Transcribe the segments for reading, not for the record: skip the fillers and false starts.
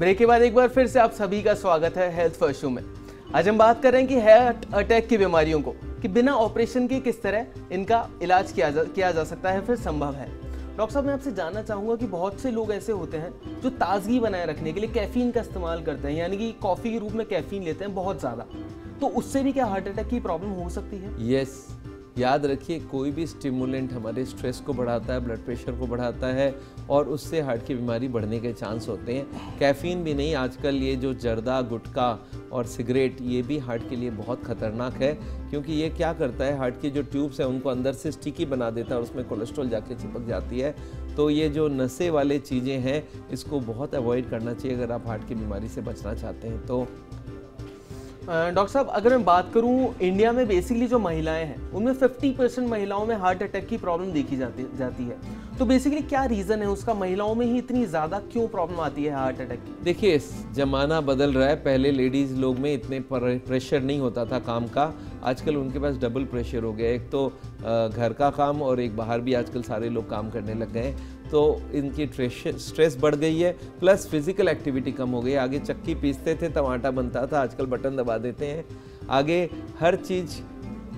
Break के बाद एक बार फिर से आप सभी का स्वागत है हेल्थ फर्स्ट शो में। आज हम बात कर रहे हैं कि हार्ट अटैक की बीमारियों को कि बिना ऑपरेशन के किस तरह इनका इलाज किया जा सकता है, फिर संभव है। डॉक्टर साहब, मैं आपसे जानना चाहूँगा कि बहुत से लोग ऐसे होते हैं जो ताजगी बनाए रखने के लिए कैफीन का इस्तेमाल करते हैं, यानी कि कॉफ़ी के रूप में कैफीन लेते हैं बहुत ज़्यादा, तो उससे भी क्या हार्ट अटैक की प्रॉब्लम हो सकती है? यस, याद रखिए कोई भी स्टिमुलेंट हमारे स्ट्रेस को बढ़ाता है, ब्लड प्रेशर को बढ़ाता है और उससे हार्ट की बीमारी बढ़ने के चांस होते हैं। कैफीन भी नहीं, आजकल ये जो जर्दा, गुटखा और सिगरेट ये भी हार्ट के लिए बहुत ख़तरनाक है, क्योंकि ये क्या करता है, हार्ट की जो ट्यूब्स हैं उनको अंदर से स्टिकी बना देता है और उसमें कोलेस्ट्रॉल जाके चिपक जाती है। तो ये जो नशे वाले चीज़ें हैं इसको बहुत अवॉइड करना चाहिए अगर आप हार्ट की बीमारी से बचना चाहते हैं तो। डॉक्टर साहब, अगर मैं बात करूं इंडिया में बेसिकली जो महिलाएं हैं उनमें 50% महिलाओं में हार्ट अटैक की प्रॉब्लम देखी जाती है, तो बेसिकली क्या रीज़न है उसका, महिलाओं में ही इतनी ज़्यादा क्यों प्रॉब्लम आती है हार्ट अटैक की? देखिए, ज़माना बदल रहा है। पहले लेडीज़ लोग में इतने प्रेशर नहीं होता था काम का, आजकल उनके पास डबल प्रेशर हो गया। एक तो घर का काम और एक बाहर भी आजकल सारे लोग काम करने लग गए हैं, तो इनकी स्ट्रेस बढ़ गई है, प्लस फिजिकल एक्टिविटी कम हो गई। आगे चक्की पीसते थे तब आटा बनता था, आजकल बटन दबा देते हैं। आगे हर चीज़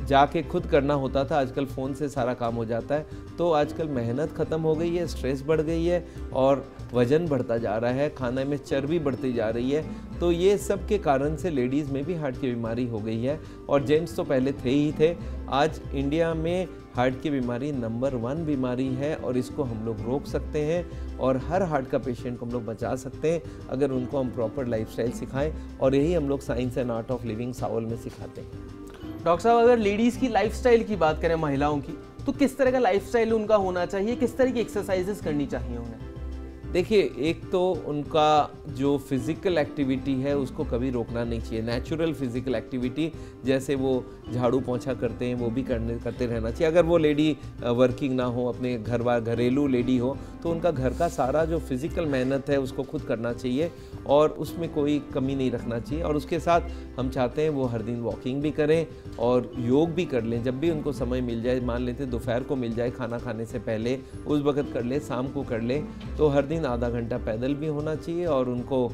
जाके खुद करना होता था, आजकल फ़ोन से सारा काम हो जाता है। तो आजकल मेहनत ख़त्म हो गई है, स्ट्रेस बढ़ गई है और वज़न बढ़ता जा रहा है, खाने में चर्बी बढ़ती जा रही है। तो ये सब के कारण से लेडीज़ में भी हार्ट की बीमारी हो गई है और जेंट्स तो पहले थे ही थे। आज इंडिया में हार्ट की बीमारी नंबर 1 बीमारी है और इसको हम लोग रोक सकते हैं और हर हार्ट का पेशेंट को हम लोग बचा सकते हैं अगर उनको हम प्रॉपर लाइफस्टाइल सिखाएं, और यही हम लोग science and art of living सावल में सिखाते हैं। डॉक्टर साहब, अगर लेडीज़ की लाइफस्टाइल की बात करें, महिलाओं की, तो किस तरह का लाइफस्टाइल उनका होना चाहिए, किस तरह की एक्सरसाइजेस करनी चाहिए उन्हें? देखिए, एक तो उनका जो फिज़िकल एक्टिविटी है उसको कभी रोकना नहीं चाहिए। नेचुरल फिज़िकल एक्टिविटी जैसे वो झाड़ू पोंछा करते हैं वो भी करते रहना चाहिए। अगर वो लेडी वर्किंग ना हो, अपने घरेलू लेडी हो, तो उनका घर का सारा जो फिज़िकल मेहनत है उसको खुद करना चाहिए और उसमें कोई कमी नहीं रखना चाहिए। और उसके साथ हम चाहते हैं वो हर दिन वॉकिंग भी करें और योग भी कर लें। जब भी उनको समय मिल जाए, मान लेते दोपहर को मिल जाए खाना खाने से पहले, उस वक्त कर ले, शाम को कर ले, तो हर दिन आधा घंटा पैदल भी होना चाहिए और उनको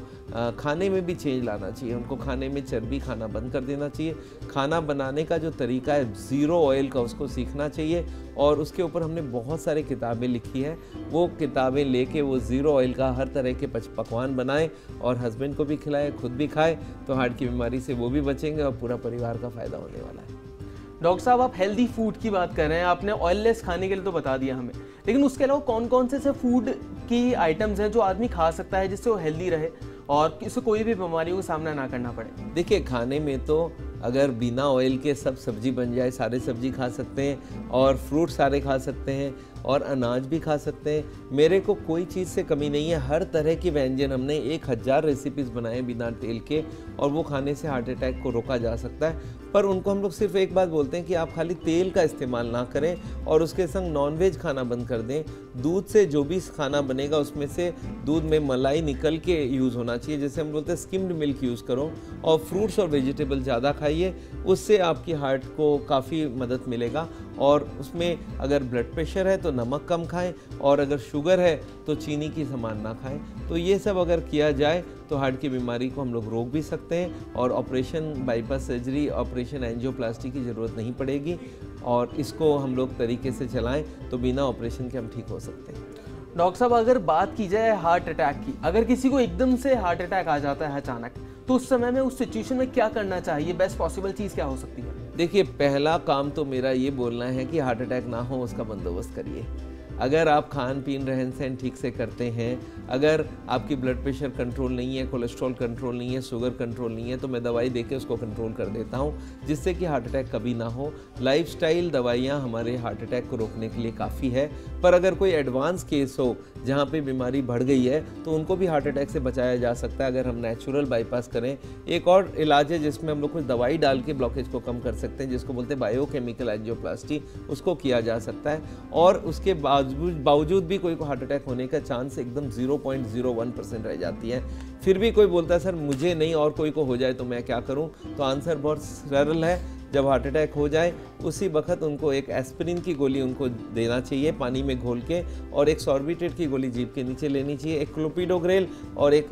खाने में भी चेंज लाना चाहिए। उनको खाने में चर्बी खाना बंद कर देना चाहिए। खाना बनाने का जो तरीका है ज़ीरो ऑयल का, उसको सीखना चाहिए और उसके ऊपर हमने बहुत सारी किताबें लिखी है। वो किताबें लेके वो ज़ीरो ऑयल का हर तरह के पकवान बनाएं और हस्बैंड को भी खिलाएं, खुद भी खाएं, तो हार्ट की बीमारी से वो भी बचेंगे और पूरा परिवार का फ़ायदा होने वाला है। डॉक्टर साहब, आप हेल्दी फूड की बात कर रहे हैं, आपने ऑयललेस खाने के लिए तो बता दिया हमें, लेकिन उसके अलावा कौन कौन से ऐसे फूड की आइटम्स हैं जो आदमी खा सकता है जिससे वो हेल्दी रहे और किसी कोई भी बीमारियों का सामना ना करना पड़े? देखिए, खाने में तो अगर बिना ऑयल के सब सब्जी बन जाए, सारे सब्जी खा सकते हैं और फ्रूट सारे खा सकते हैं और अनाज भी खा सकते हैं। मेरे को कोई चीज़ से कमी नहीं है। हर तरह की व्यंजन हमने 1000 रेसिपीज़ बनाए बिना तेल के और वो खाने से हार्ट अटैक को रोका जा सकता है। पर उनको हम लोग सिर्फ एक बात बोलते हैं कि आप खाली तेल का इस्तेमाल ना करें और उसके संग नॉनवेज खाना बंद कर दें। दूध से जो भी खाना बनेगा उसमें से दूध में मलाई निकल के यूज़ होना चाहिए, जैसे हम बोलते हैं स्किम्ड मिल्क यूज़ करो और फ्रूट्स और वेजिटेबल ज़्यादा खाइए, उससे आपकी हार्ट को काफ़ी मदद मिलेगा। और उसमें अगर ब्लड प्रेशर है तो नमक कम खाएं और अगर शुगर है तो चीनी की सामान ना खाएं। तो ये सब अगर किया जाए तो हार्ट की बीमारी को हम लोग रोक भी सकते हैं और operation, bypass surgery, operation angioplasty की ज़रूरत नहीं पड़ेगी और इसको हम लोग तरीके से चलाएं तो बिना ऑपरेशन के हम ठीक हो सकते हैं। डॉक्टर साहब, अगर बात की जाए हार्ट अटैक की, अगर किसी को एकदम से हार्ट अटैक आ जाता है अचानक, तो उस समय में उस सिचुएशन में क्या करना चाहिए, बेस्ट पॉसिबल चीज़ क्या हो सकती है? देखिए, पहला काम तो मेरा ये बोलना है कि हार्ट अटैक ना हो उसका बंदोबस्त करिए। अगर आप खान पीन रहन सहन ठीक से करते हैं, अगर आपकी ब्लड प्रेशर कंट्रोल नहीं है, कोलेस्ट्रॉल कंट्रोल नहीं है, शुगर कंट्रोल नहीं है, तो मैं दवाई देके उसको कंट्रोल कर देता हूँ जिससे कि हार्ट अटैक कभी ना हो। लाइफस्टाइल दवाइयाँ हमारे हार्ट अटैक को रोकने के लिए काफ़ी है, पर अगर कोई एडवांस केस हो जहाँ पे बीमारी बढ़ गई है तो उनको भी हार्ट अटैक से बचाया जा सकता है अगर हम नेचुरल बाईपास करें। एक और इलाज है जिसमें हम लोग कुछ दवाई डाल के ब्लॉकेज को कम कर सकते हैं, जिसको बोलते हैं बायोकेमिकल एंजियोप्लास्टी, उसको किया जा सकता है। और उसके बावजूद भी कोई को हार्ट अटैक होने का चांस एकदम 0.01% रह जाती है। फिर भी कोई बोलता है सर मुझे नहीं और कोई को हो जाए तो मैं क्या करूं? तो आंसर बहुत सरल है जब हार्ट अटैक हो जाए उसी वक्त उनको एक एस्पिरिन की गोली उनको देना चाहिए पानी में घोल के, और एक सॉर्बिट्रेट की गोली जीभ के नीचे लेनी चाहिए, एक क्लोपिडोग्रेल और एक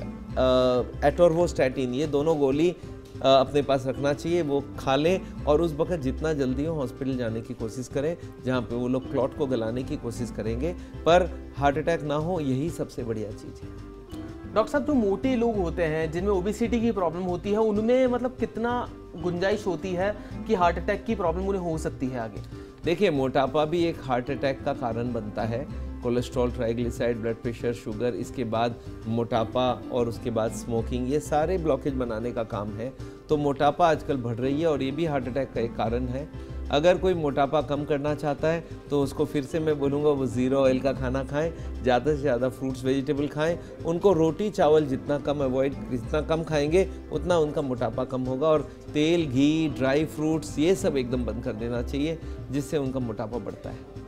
एटोर्वोस्टैटिन, ये दोनों गोली अपने पास रखना चाहिए, वो खा लें और उस वक्त जितना जल्दी हो हॉस्पिटल जाने की कोशिश करें, जहाँ पे वो लोग क्लॉट को गलाने की कोशिश करेंगे, पर हार्ट अटैक ना हो, यही सबसे बढ़िया चीज़ है। डॉक्टर साहब, जो मोटे लोग होते हैं जिनमें ओबेसिटी की प्रॉब्लम होती है, उनमें मतलब कितना गुंजाइश होती है कि हार्ट अटैक की प्रॉब्लम उन्हें हो सकती है आगे? देखिए, मोटापा भी एक हार्ट अटैक का कारण बनता है। Cholesterol, triglyceride, blood pressure, sugar, इसके बाद मोटापा और उसके बाद स्मोकिंग, ये सारे ब्लॉकेज बनाने का काम है। तो मोटापा आजकल बढ़ रही है और ये भी हार्ट अटैक का एक कारण है। अगर कोई मोटापा कम करना चाहता है तो उसको फिर से मैं बोलूँगा वो ज़ीरो ऑयल का खाना खाएं, ज़्यादा से ज़्यादा फ्रूट्स वेजिटेबल खाएं, उनको रोटी चावल जितना कम खाएंगे उतना उनका मोटापा कम होगा, और तेल, घी, ड्राई फ्रूट्स ये सब एकदम बंद कर देना चाहिए, जिससे उनका मोटापा बढ़ता है।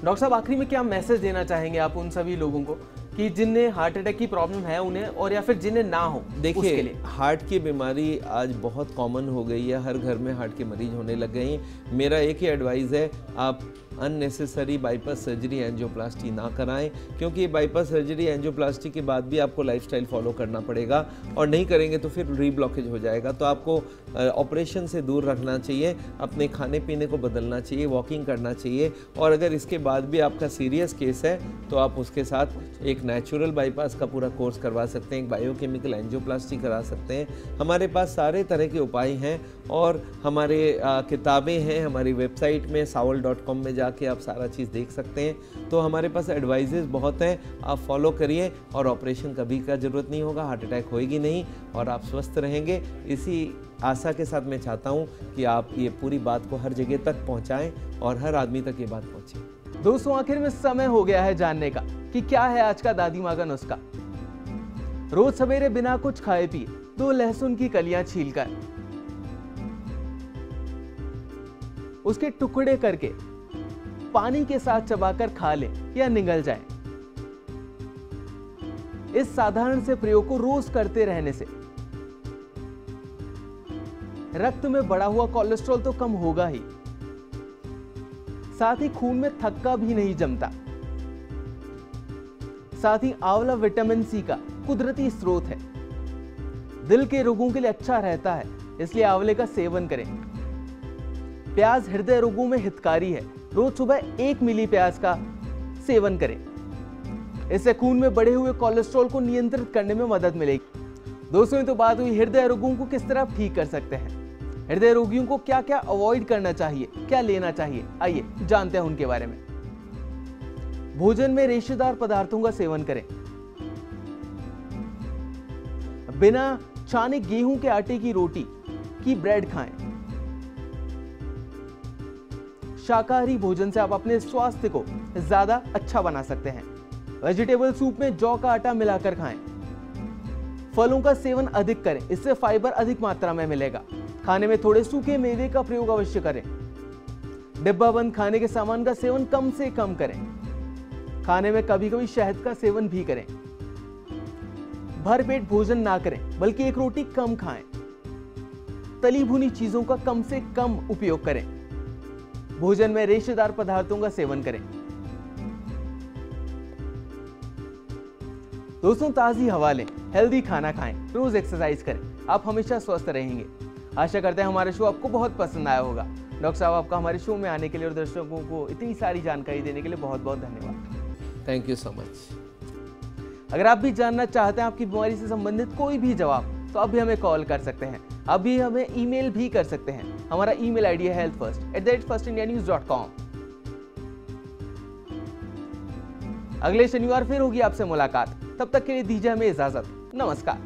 डॉक्टर साहब, आखिरी में क्या मैसेज देना चाहेंगे आप उन सभी लोगों को कि जिन्हें हार्ट अटैक की प्रॉब्लम है उन्हें, और या फिर जिन्हें ना हो? देखिए, हार्ट की बीमारी आज बहुत कॉमन हो गई है, हर घर में हार्ट के मरीज होने लग गए हैं। मेरा एक ही एडवाइस है, आप अननेसेसरी बाईपास सर्जरी, एंजियोप्लास्टी ना कराएं, क्योंकि बाईपास सर्जरी, एंजियोप्लास्टी के बाद भी आपको लाइफस्टाइल फॉलो करना पड़ेगा, और नहीं करेंगे तो फिर रीब्लॉकेज हो जाएगा। तो आपको ऑपरेशन से दूर रखना चाहिए, अपने खाने पीने को बदलना चाहिए, वॉकिंग करना चाहिए, और अगर इसके बाद भी आपका सीरियस केस है तो आप उसके साथ एक नेचुरल बाईपास का पूरा कोर्स करवा सकते हैं, एक बायोकेमिकल एंजियोप्लास्टी करा सकते हैं। हमारे पास सारे तरह के उपाय हैं, और हमारे किताबें हैं हमारी वेबसाइट में sawal.com में जाके आप सारा चीज़ देख सकते हैं। तो हमारे पास एडवाइजेस बहुत हैं, आप फॉलो करिए और ऑपरेशन कभी का ज़रूरत नहीं होगा, हार्ट अटैक होएगी नहीं और आप स्वस्थ रहेंगे। इसी आशा के साथ मैं चाहता हूँ कि आप ये पूरी बात को हर जगह तक पहुँचाएँ और हर आदमी तक ये बात पहुँचे। दोस्तों, आखिर में समय हो गया है जानने का कि क्या है आज का दादी माँ का नुस्खा। रोज सवेरे बिना कुछ खाए पिए 2 लहसुन की कलियां छीलकर उसके टुकड़े करके पानी के साथ चबाकर खा ले या निगल जाए। इस साधारण से प्रयोग को रोज करते रहने से रक्त में बढ़ा हुआ कोलेस्ट्रॉल तो कम होगा ही, साथ ही खून में थक्का भी नहीं जमता। साथ ही आंवला विटामिन सी का कुदरती स्रोत है, दिल के रोगों के लिए अच्छा रहता है, इसलिए आंवले का सेवन करें। प्याज हृदय रोगों में हितकारी है, रोज सुबह 1 मिली प्याज का सेवन करें। इससे खून में बढ़े हुए कोलेस्ट्रॉल को नियंत्रित करने में मदद मिलेगी। दोस्तों, ये तो बात हुई हृदय रोगों को किस तरह ठीक कर सकते हैं। हृदय रोगियों को क्या क्या अवॉइड करना चाहिए, क्या लेना चाहिए, आइए जानते हैं उनके बारे में। भोजन में रेशेदार पदार्थों का सेवन करें। बिना छाने गेहूं के आटे की रोटी की ब्रेड खाएं। शाकाहारी भोजन से आप अपने स्वास्थ्य को ज्यादा अच्छा बना सकते हैं। वेजिटेबल सूप में जौ का आटा मिलाकर खाएं। फलों का सेवन अधिक करें, इससे फाइबर अधिक मात्रा में मिलेगा। खाने में थोड़े सूखे मेवे का प्रयोग अवश्य करें। डिब्बा बंद खाने के सामान का सेवन कम से कम करें। खाने में कभी कभी शहद का सेवन भी करें। भर पेट भोजन ना करें, बल्कि 1 रोटी कम खाएं। तली भुनी चीजों का कम से कम उपयोग करें। भोजन में रेशेदार पदार्थों का सेवन करें। दोस्तों, ताजी हवा लें, हेल्दी खाना खाएं, रोज एक्सरसाइज करें, आप हमेशा स्वस्थ रहेंगे। आशा करते हैं हमारा शो आपको बहुत पसंद आया होगा। डॉक्टर साहब, आपका हमारे शो में आने के लिए और दर्शकों को इतनी सारी जानकारी देने के लिए बहुत बहुत धन्यवाद। Thank you so much. अगर आप भी जानना चाहते हैं आपकी बीमारी से संबंधित कोई भी जवाब, तो आप भी हमें कॉल कर सकते हैं, आप भी हमें ईमेल भी कर सकते हैं। हमारा ईमेल आईडी है healthfirst@firstindianews.com। अगले शनिवार फिर होगी आपसे मुलाकात, तब तक के लिए दीजिए हमें इजाजत। नमस्कार।